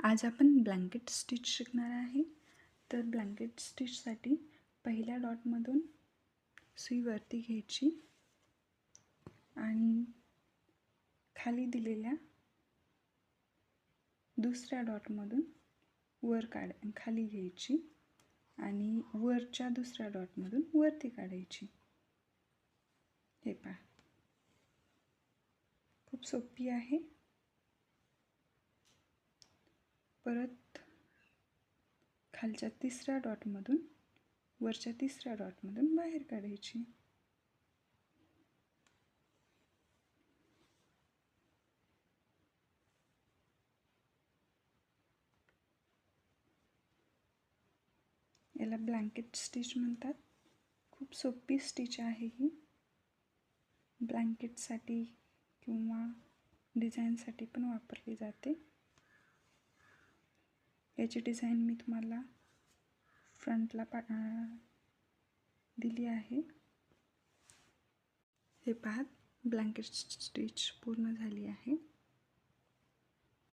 आज आपण blanket stitch शिकणार आहे. तर ब्लँकेट स्टिचसाठी पहिल्या डॉटमधून सुई वरती घ्यायची आणि खाली दिलेल्या दुसऱ्या डॉटमधून वर खाली घ्यायची आणि वरच्या दुसऱ्या डॉटमधून वरती काढायची. हे पहा, खूप सोपी आहे. परत खालच्या तिसऱ्या डॉटमधून वरच्या तिसऱ्या डॉटमधून बाहेर काढायची. याला ब्लँकेट स्टिच म्हणतात. खूप सोपी स्टिच आहे ही. ब्लँकेटसाठी किंवा डिझाईनसाठी पण वापरली जाते. याची डिझाईन मी तुम्हाला फ्रंटला दिली आहे. हे पहा, ब्लँकेट स्टिच पूर्ण झाली आहे.